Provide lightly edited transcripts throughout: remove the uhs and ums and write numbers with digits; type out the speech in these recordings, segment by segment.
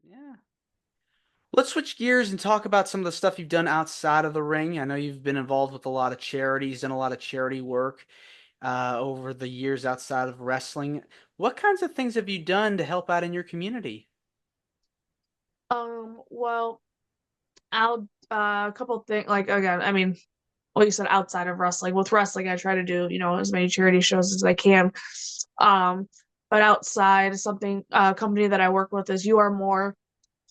Yeah. Let's switch gears and talk about some of the stuff you've done outside of the ring. I know you've been involved with a lot of charities and a lot of charity work over the years outside of wrestling. What kinds of things have you done to help out in your community? Well, I'll a couple things like again, I mean, well, you said outside of wrestling. With wrestling, I try to do, as many charity shows as I can. Um, but outside, something company that I work with is You Are More.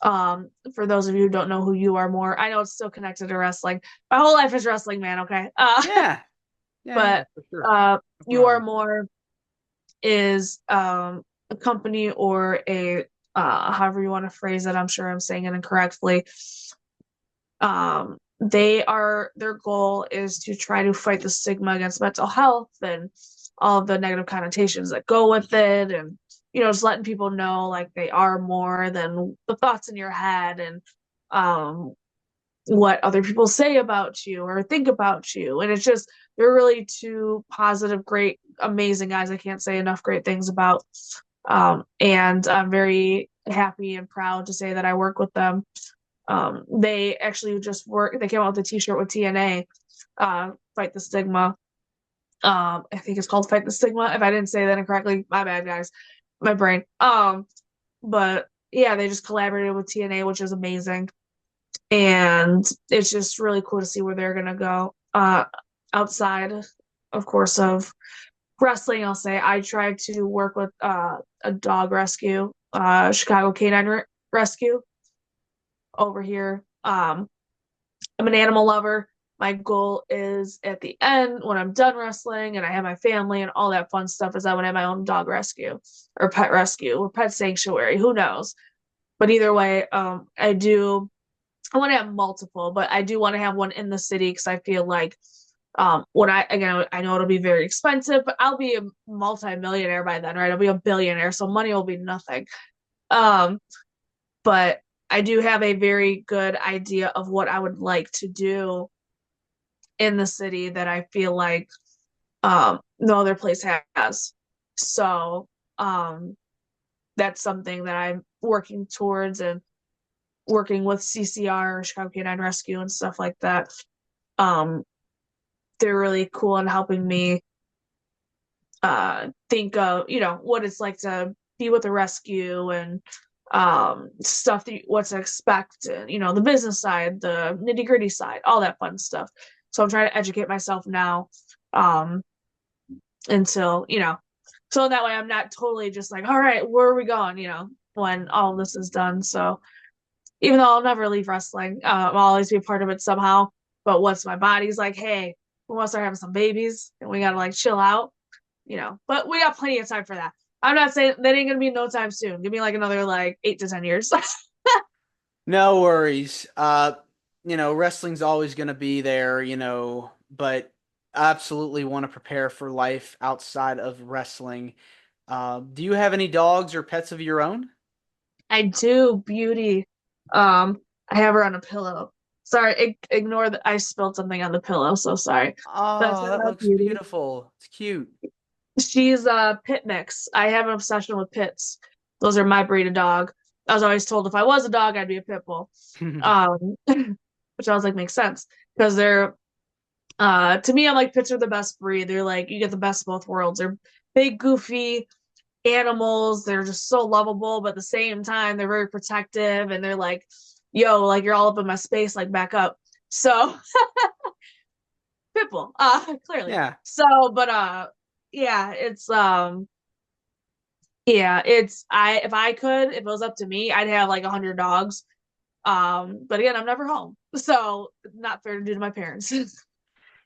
For those of you who don't know who You Are More, I know it's still connected to wrestling. My whole life is wrestling, man, okay? Yeah, yeah, But for sure. uh No You Are problem. More is a company or a however you want to phrase it, I'm sure I'm saying it incorrectly. Their goal is to try to fight the stigma against mental health and all of the negative connotations that go with it, and just letting people know like they are more than the thoughts in your head, and um what other people say about you or think about you. And it's just, they're really two positive, great, amazing guys. I can't say enough great things about. And I'm very happy and proud to say that I work with them. They actually they came out with a t-shirt with TNA, Fight the Stigma. I think it's called Fight the Stigma. If I didn't say that incorrectly, my bad, guys. My brain. But yeah, they just collaborated with TNA, which is amazing. And it's just really cool to see where they're gonna go. Outside, of course, of wrestling, I'll say I tried to work with a dog rescue, Chicago Rescue over here. I'm an animal lover. My goal is at the end, when I'm done wrestling and I have my family and all that fun stuff, is I want to have my own dog rescue or pet sanctuary. Who knows? But either way, I want to have multiple, but I do want to have one in the city because I feel like when I know it'll be very expensive, but I'll be a multi-millionaire by then, right? I'll be a billionaire, so money will be nothing. Um, but I do have a very good idea of what I would like to do in the city that I feel like no other place has. So um that's something that I'm working towards, and working with CCR, Chicago Canine Rescue, and stuff like that. Um, they're really cool in helping me think of, what it's like to be with a rescue, and stuff that what to expect, and the business side, the nitty-gritty side, all that fun stuff. So I'm trying to educate myself now, um, until, so that way I'm not totally just like, all right, where are we going, when all of this is done. So even though I'll never leave wrestling, I'll always be a part of it somehow. But once my body's like, hey, we want to start having some babies and we gotta like chill out, But we got plenty of time for that. I'm not saying that ain't gonna be no time soon. Give me like another like 8 to 10 years. No worries. Wrestling's always going to be there, but I absolutely want to prepare for life outside of wrestling. Do you have any dogs or pets of your own? I do, beauty. I have her on a pillow. Sorry, ignore that I spilled something on the pillow, so sorry. That's Oh, that my looks beauty. beautiful. It's cute. She's a pit mix. I have an obsession with pits. Those are my breed of dog. I was always told if I was a dog, I'd be a pit bull. Which I was like, makes sense because they're to me, I'm like pits are the best breed. They're like you get the best of both worlds. They're big, goofy animals. They're just so lovable, but at the same time, they're very protective, and they're like, yo, like you're all up in my space, like back up. So pit bull, clearly. Yeah. So, but yeah, it's I if I could, if it was up to me, I'd have like 100 dogs. But again, I'm never home, so not fair to do to my parents.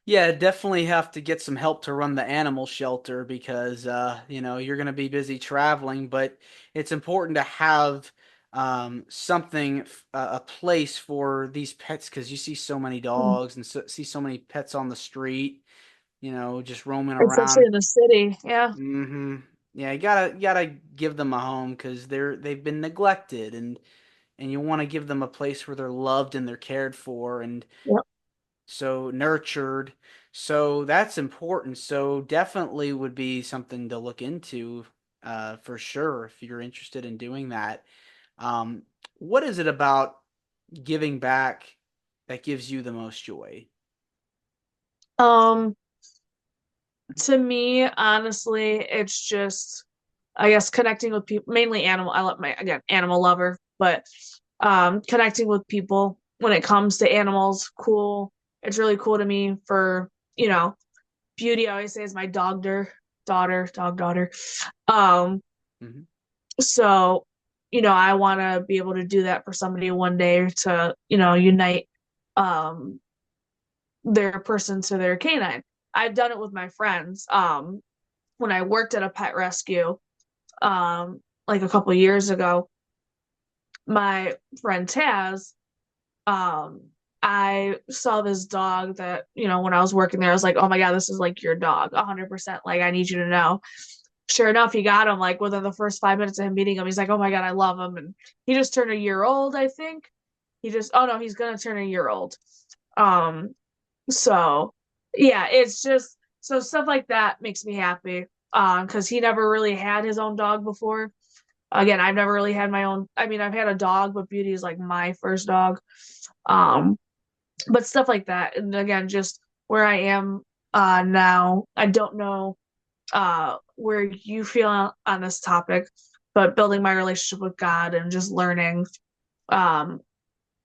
Yeah, definitely have to get some help to run the animal shelter because you're going to be busy traveling, but it's important to have something a place for these pets because you see so many dogs and see so many pets on the street, just roaming Especially around. in the city. Yeah. Yeah, you gotta give them a home because they've been neglected and you want to give them a place where they're loved and they're cared for and Yep. so nurtured. So that's important. So definitely would be something to look into for sure if you're interested in doing that. Um, What is it about giving back that gives you the most joy? Um, to me, honestly, it's just, I guess, connecting with people, mainly animal. I love my, again, animal lover, but connecting with people when it comes to animals, cool. It's really cool to me for, you know, beauty. I always say is my dog daughter. Um, Hmm. so, I want to be able to do that for somebody one day to, unite um their person to their canine. I've done it with my friends. When I worked at a pet rescue, like a couple years ago, my friend Taz, um, I saw this dog that, when I was working there, I was like, oh my God, this is like your dog, 100%. Like, I need you to know. Sure enough, he got him like within the first 5 minutes of him meeting him. He's like, oh my God, I love him. And he just turned a year old, I think. Oh no, he's gonna turn a year old. Um, so yeah, it's just so stuff like that makes me happy. Because he never really had his own dog before. Again, I've never really had my own. I mean, I've had a dog, but Beauty is like my first dog. Um, but stuff like that. And again, just where I am now, I don't know where you feel on this topic, but building my relationship with God and just learning um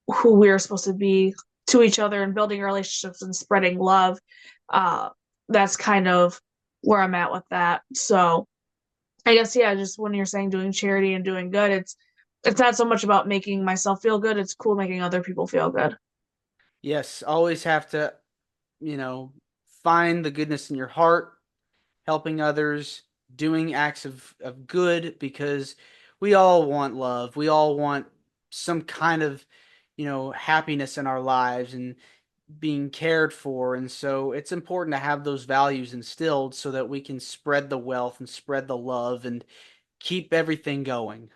who we are supposed to be to each other and building relationships and spreading love. Uh, that's kind of where I'm at with that. So I guess yeah, just when you're saying doing charity and doing good, it's not so much about making myself feel good. It's cool making other people feel good. Yes, always have to, you know, find the goodness in your heart, helping others, doing acts of good because we all want love. We all want some kind of, happiness in our lives and being cared for. And so it's important to have those values instilled so that we can spread the wealth and spread the love and keep everything going.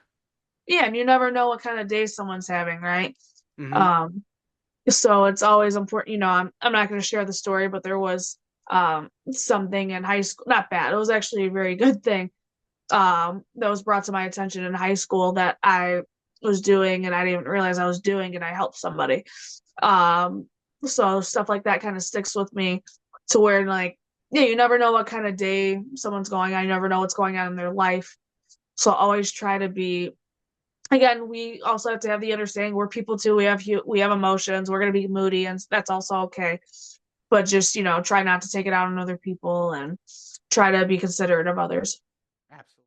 Yeah, and you never know what kind of day someone's having, right? Hmm. Um, so it's always important. I'm not going to share the story, but there was something in high school, not bad. It was actually a very good thing that was brought to my attention in high school that I was doing and I didn't even realize I was doing and I helped somebody. Um, so stuff like that kind of sticks with me to where like, yeah, you never know what kind of day someone's going on. You never know what's going on in their life. So always try to be, again, we also have to have the understanding we're people too. We have emotions. We're going to be moody and that's also okay. But just, try not to take it out on other people and try to be considerate of others. Absolutely.